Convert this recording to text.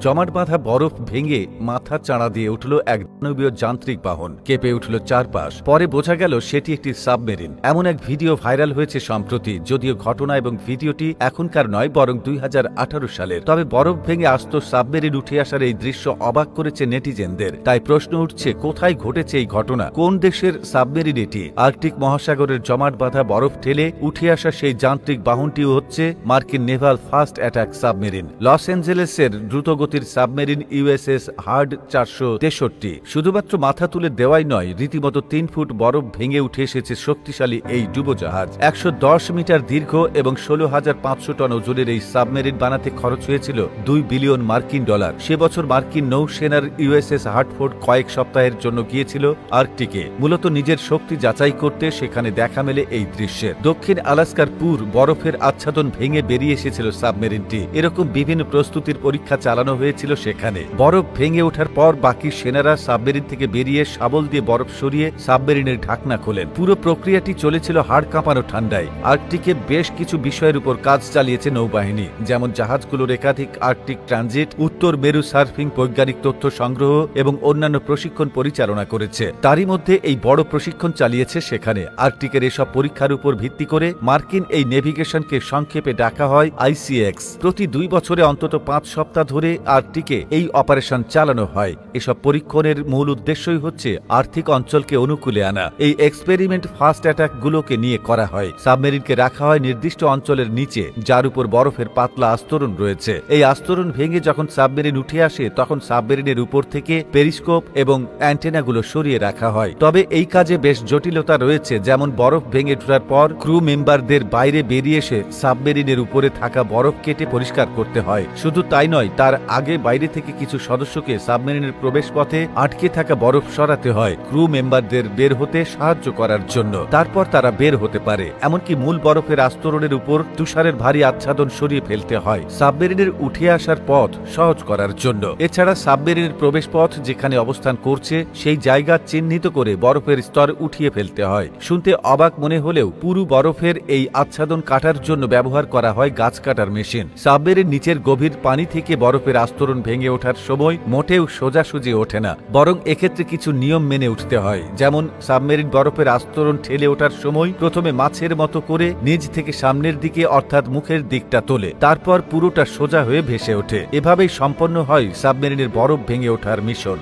জমাট বাঁধা বরফ ভেঙে মাথা চাড়া দিয়ে উঠল এক দানবীয় যান্ত্রিক বাহন, কেঁপে উঠল চারপাশ। পরে বোঝা গেল সেটি একটি সাবমেরিন। এমন এক ভিডিও ভাইরাল হয়েছে সম্প্রতি, যদিও ঘটনা এবং ভিডিওটি এখনকার নয় বরং 2018 সালের। তবে বরফ ভেঙে আস্ত সাবমেরিন উঠে আসার এই দৃশ্য অবাক করেছে নেটিজেনদের। তাই প্রশ্ন উঠছে, কোথায় ঘটেছে এই ঘটনা? কোন দেশের সাবমেরিন এটি? আর্কটিক মহাসাগরের জমাট বাঁধা বরফ ঠেলে উঠে আসা সেই যান্ত্রিক বাহনটিও হচ্ছে মার্কিন নেভাল ফাস্ট অ্যাটাক সাবমেরিন। লস অ্যাঞ্জেলেসের দ্রুতগতির সাবমেরিন ইউএসএস হার্ড 463 শুধুমাত্র মাথা তুলে দেওয়াই নয়, রীতিমতো 3 ফুট বরফ ভেঙে উঠে এসেছে শক্তিশালী এই ডুবোজাহাজ। 110 মিটার দীর্ঘ এবং 16,500 টন ওজনের এই সাবমেরিন বানাতে খরচ হয়েছিল $2 বিলিয়ন মার্কিন। সে বছর মার্কিন নৌসেনার ইউএসএস হার্টফোর্ড কয়েক সপ্তাহের জন্য গিয়েছিল আর্কটিকে, মূলত নিজের শক্তি যাচাই করতে। সেখানে দেখা মেলে এই দৃশ্যের। দক্ষিণ আলাস্কার পুর বরফের আচ্ছাদন ভেঙে বেরিয়ে এসেছিল সাবমেরিনটি। এরকম বিভিন্ন প্রস্তুতির পরীক্ষা চালানো হয়েছিল সেখানে। বরফ ভেঙে ওঠার পর বাকি সেনারা সাবমেরিন থেকে বেরিয়ে শাবল দিয়ে বরফ সরিয়ে সাবমেরিনের ঢাকনা খোলেন। পুরো প্রক্রিয়াটি চলেছিল হাড় কাঁপানো ঠান্ডায়। আর্কটিকে বেশ কিছু বিষয়ের উপর কাজ চালিয়েছে নৌবাহিনী, যেমন জাহাজগুলোর একাধিক আর্কটিক ট্রানজিট, উত্তর মেরু সার্ফিং, বৈজ্ঞানিক তথ্য সংগ্রহ এবং অন্যান্য প্রশিক্ষণ পরিচালনা করেছে। তারই মধ্যে এই বড় প্রশিক্ষণ চালিয়েছে সেখানে। আর্কটিকের এসব পরীক্ষার উপর ভিত্তি করে মার্কিন এই নেভিগেশনকে সংক্ষেপে ডাকা হয় ICX। প্রতি 2 বছরে অন্তত 5 সপ্তাহ ধরে আর্কটিকে এই অপারেশন চালানো হয়। এসব পরীক্ষণের মূল উদ্দেশ্যই হচ্ছে আর্থিক অঞ্চলকে অনুকূলে আনা। এই এক্সপেরিমেন্ট ফাস্ট অ্যাটাক গুলোকে নিয়ে করা হয়। সাবমেরিনকে রাখা হয় নির্দিষ্ট অঞ্চলের নিচে, যার উপর বরফের পাতলা আস্তরণ রয়েছে। এই আস্তরণ ভেঙে যখন সাবমেরিন উঠে আসে, তখন সাবমেরিনের উপর থেকে পেরিস্কোপ এবং অ্যান্টেনাগুলো সরিয়ে রাখা হয়। তবে এই কাজে বেশ জটিলতা রয়েছে, যেমন বরফ ভেঙে ওঠার পর ক্রু মেম্বারদের বাইরে বেরিয়ে এসে সাবমেরিনের উপরে থাকা বরফ কেটে পরিষ্কার করতে হয়। শুধু তাই নয়, তার আগে বাইরে থেকে কিছু সদস্যকে সাবমেরিনের প্রবেশ পথে আটকে থাকা বরফ সরাতে হয় ক্রু মেম্বারদের বের হতে সাহায্য করার জন্য। তারপর তারা বের হতে পারে। এমনকি মূল বরফের আস্তরণের উপর তুষারের ভারী আচ্ছাদন সরিয়ে ফেলতে হয় সাবমেরিনের উঠে আসার পথ সহজ করার জন্য। এছাড়া সাবমেরিনের প্রবেশ পথ যেখানে অবস্থান করছে সেই জায়গা চিহ্নিত করে বরফের স্তর উঠিয়ে ফেলতে হয়। শুনতে অবাক মনে হলেও পুরো বরফের এই আচ্ছাদন কাটার জন্য ব্যবহার করা হয় গাছ কাটার মেশিন। সাবমেরিন নিচের গভীর পানি থেকে বরফের আস্তরণ ভেঙে ওঠার সময় মোটেও সোজাসুজি ওঠে না, বরং এক্ষেত্রে কিছু নিয়ম মেনে উঠতে হয়। যেমন সাবমেরিন বরফের আস্তরণ ঠেলে ওঠার সময় প্রথমে মাছের মতো করে নিচ থেকে সামনের দিকে অর্থাৎ মুখের দিকটা তোলে, তারপর পুরোটা সোজা হয়ে ভেসে ওঠে। এভাবেই সম্পন্ন হয় সাবমেরিনের বরফ ভেঙে ওঠার মিশন।